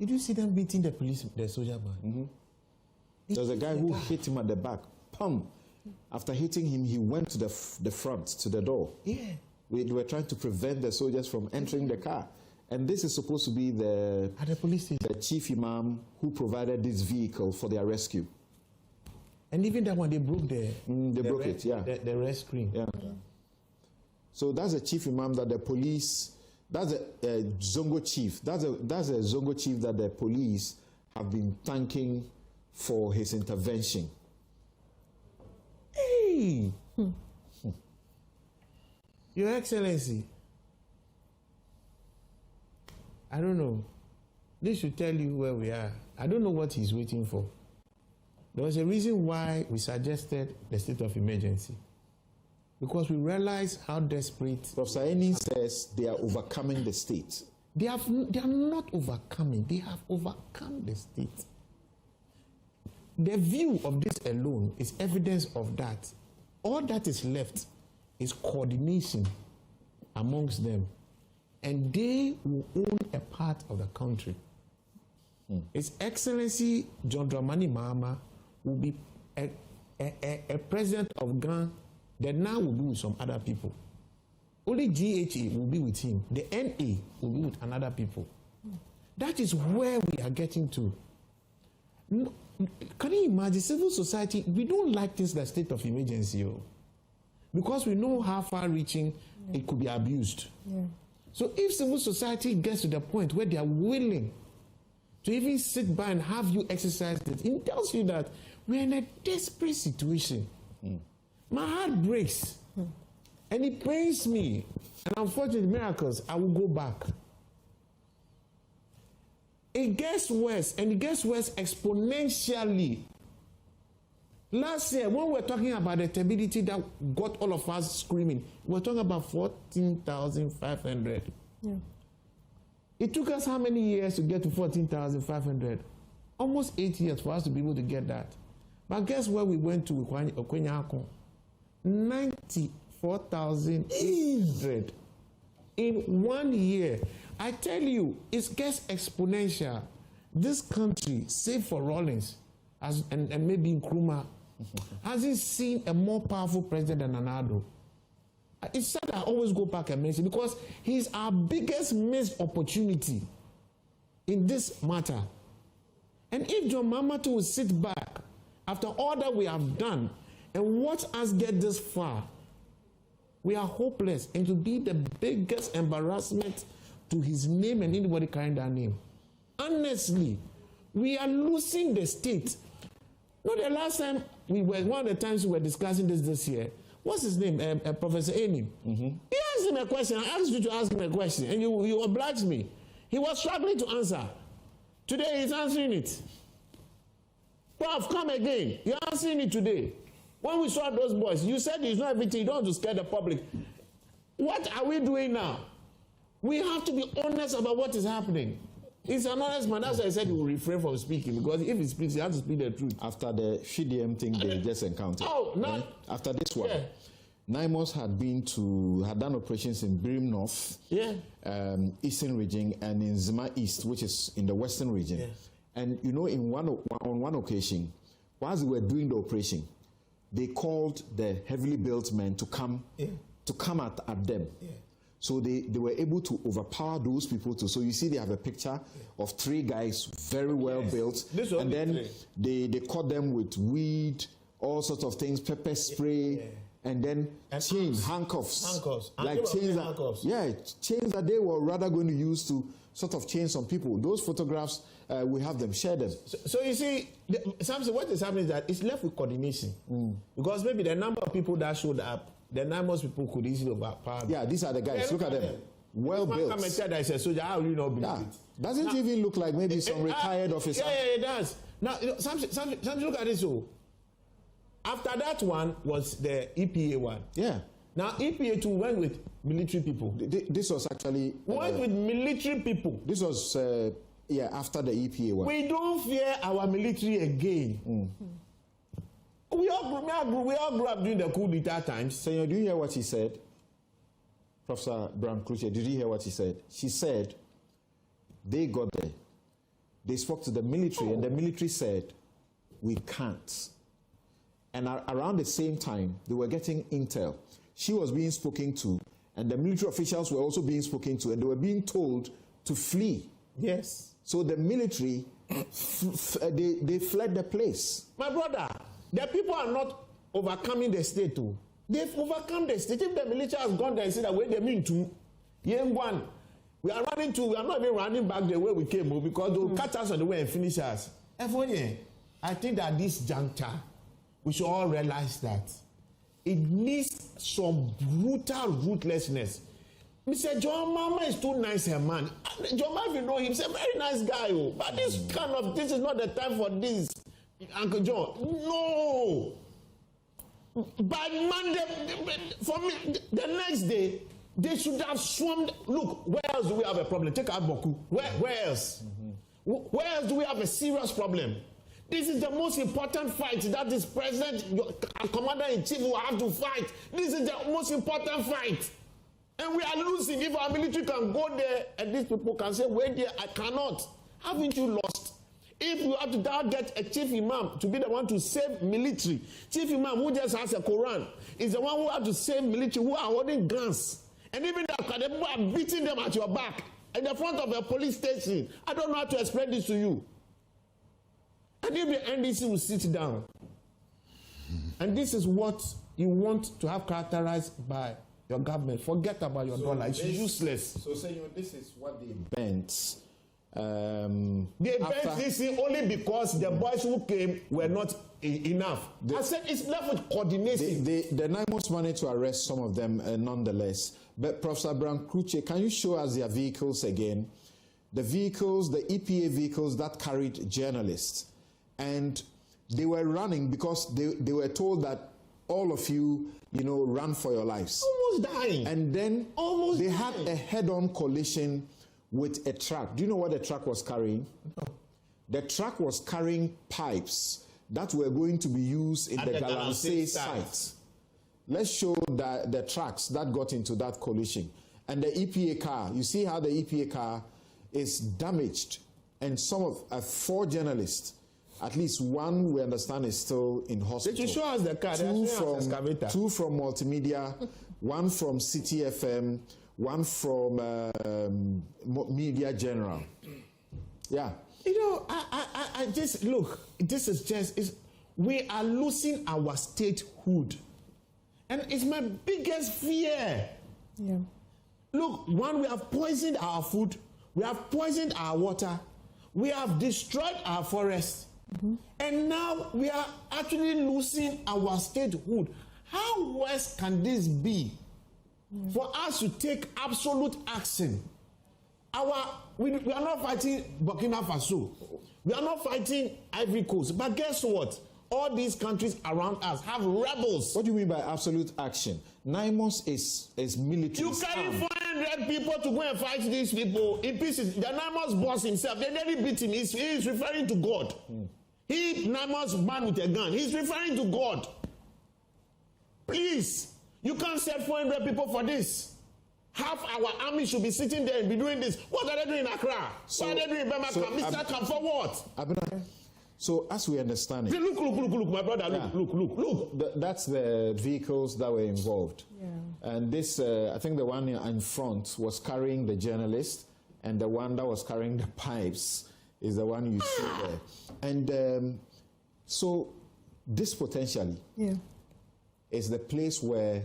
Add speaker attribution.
Speaker 1: Did you see them beating the soldier man?
Speaker 2: There's a guy who hit him at the back. Pum! After hitting him, he went to the front, to the door.
Speaker 1: Yeah.
Speaker 2: We were trying to prevent the soldiers from entering the car. And this is supposed to be the
Speaker 1: police station,
Speaker 2: the chief imam who provided this vehicle for their rescue.
Speaker 1: And even that one, they broke the red screen.
Speaker 2: Yeah. So that's the chief imam that the police. That's a Zongo chief. That's a Zongo chief that the police have been thanking for his intervention.
Speaker 1: Hey, Your Excellency, I don't know. This should tell you where we are. I don't know what he's waiting for. There was a reason why we suggested the state of emergency. Because we realize how desperate.
Speaker 2: Professor Eni says they are overcoming the state.
Speaker 1: They are not overcoming. They have overcome the state. The view of this alone is evidence of that. All that is left is coordination amongst them. And they will own a part of the country. His Excellency John Dramani Mahama will be a president of Ghana. The NA will be with some other people. Only GHA will be with him. The NA will be with another people. That is where we are getting to. No, can you imagine civil society? We don't like this, the state of emergency, because we know how far-reaching it could be abused. Yeah. So if civil society gets to the point where they are willing to even sit by and have you exercise it, it tells you that we are in a desperate situation. My heart breaks, and it pains me. And unfortunately, miracles, I will go back. It gets worse, and it gets worse exponentially. Last year, when we were talking about the stability that got all of us screaming, we were talking about 14,500. Yeah. It took us how many years to get to 14,500? Almost 8 years for us to be able to get that. But guess where we went to? 94,800 in 1 year. I tell you, it gets exponential. This country, save for Rawlings and maybe Nkrumah, hasn't seen a more powerful president than Nana-Addo. It's sad I always go back and mention, because he's our biggest missed opportunity in this matter. And if John Mahama will sit back after all that we have done and watch us get this far, we are hopeless, and to be the biggest embarrassment to his name and anybody carrying that name. Honestly, we are losing the state. Not the last time one of the times we were discussing this year. What's his name? Professor Eni. He asked him a question. I asked you to ask him a question, and you obliged me. He was struggling to answer. Today he's answering it. Prof, come again. You're answering it today. When we saw those boys, you said it's not everything. You don't want to scare the public. What are we doing now? We have to be honest about what is happening. He's an honest man. That's why I said he will refrain from speaking, because if he speaks, he has to speak the truth. After the CDM thing they just encountered. Oh, no. After this one, NAIMOS had done operations in Birim North, Eastern region, and in Zima East, which is in the Western region. Yeah. And you know, on one occasion, whilst they were doing the operation, they called the heavily built men to come at them. Yeah. So they were able to overpower those people too. So you see they have a picture of 3 guys very well built. And then they caught them with weed, all sorts of things, pepper spray, and then chains, handcuffs. Like chains chains that they were rather going to use to sort of chain some people. Those photographs, we have them, share them. So you see, something what is happening is that it's left with coordination. Because maybe the number of people that showed up, the NAIMOS people could easily overpower them. Yeah, these are the guys. Look at them. Well built. Come and tell that I said, soldier, how will you not believe it? Doesn't even look like maybe some retired officer. Yeah, it does. Now, you know, something look at this. So, after that one was the EPA one. Yeah. Now, EPA 2 went with military people. This was actually... went with military people. This was, after the EPA one. We don't fear our military again. We all grew up during the coup d'etat times. Senyo, do you hear what he said?
Speaker 2: Professor Brown-Kluche, did you hear what she said? She said they got there. They spoke to the military, and the military said, we can't. And around the same time, they were getting intel. She was being spoken to, and the military officials were also being spoken to, and they were being told to flee.
Speaker 1: Yes.
Speaker 2: So the military, they fled the place.
Speaker 1: My brother, the people are not overcoming the state too. They've overcome the state. If the military has gone there and said that way they mean to, we are not even running back the way we came, because they'll catch us on the way and finish us. I think that this juncture, we should all realize that it needs some brutal ruthlessness. Mr. John Mama is too nice a man. John Mama, if you know him, he's a very nice guy. But this is not the time for this, Uncle John. No. By Monday, for me, the next day, they should have swarmed. Look, where else do we have a problem? Take out Boku. Where else? Where else do we have a serious problem? This is the most important fight that this president, commander-in-chief will have to fight. This is the most important fight. And we are losing. If our military can go there and these people can say, wait there, I cannot. Haven't you lost? If you have to now get a chief imam to be the one to save military, chief imam who just has a Quran is the one who has to save military who are holding guns. And even the people are beating them at your back in the front of a police station. I don't know how to explain this to you. And if the NDC will sit down, and this is what you want to have characterized by your government, forget about your dollar. It's useless.
Speaker 2: So, Senyo, this is what they bent.
Speaker 1: They bent this only because the boys who came were not enough. I said it's left with coordination.
Speaker 2: The NAIMOS managed to arrest some of them nonetheless. But Professor Brown-Kluche, can you show us their vehicles again? The vehicles, the EPA vehicles that carried journalists. And they were running because they were told that all of you, run for your lives.
Speaker 1: Almost dying.
Speaker 2: And then they had a head-on collision with a truck. Do you know what the truck was carrying? No. The truck was carrying pipes that were going to be used in the galamsey site. Let's show the trucks that got into that collision. And the EPA car, you see how the EPA car is damaged. And some of 4 journalists, at least one we understand is still in hospital.
Speaker 1: Did you show us the car?
Speaker 2: 2 from Multimedia, 1 from City FM, 1 from Media General. Yeah.
Speaker 1: I just look. This is just we are losing our statehood, and it's my biggest fear. Yeah. Look, we have poisoned our food, we have poisoned our water, we have destroyed our forests, and now we are actually losing our statehood. How worse can this be? For us to take absolute action. We are not fighting Burkina Faso. We are not fighting Ivory Coast. But guess what? All these countries around us have rebels.
Speaker 2: What do you mean by absolute action? NAIMOS is military.
Speaker 1: You carry 400 people to go and fight these people in pieces. The NAIMOS boss himself, they nearly beat him. He is referring to God. NAIMOS man with a gun. He's referring to God. Please. You can't set 400 people for this. Half our army should be sitting there and be doing this. What are they doing in Accra? What are they doing in Bamako? Mr. Camp for what?
Speaker 2: So as we understand it.
Speaker 1: Look, my brother, look.
Speaker 2: That's the vehicles that were involved. Yeah. And this, I think the one in front was carrying the journalist, and the one that was carrying the pipes is the one you see there. And so this potentially is the place where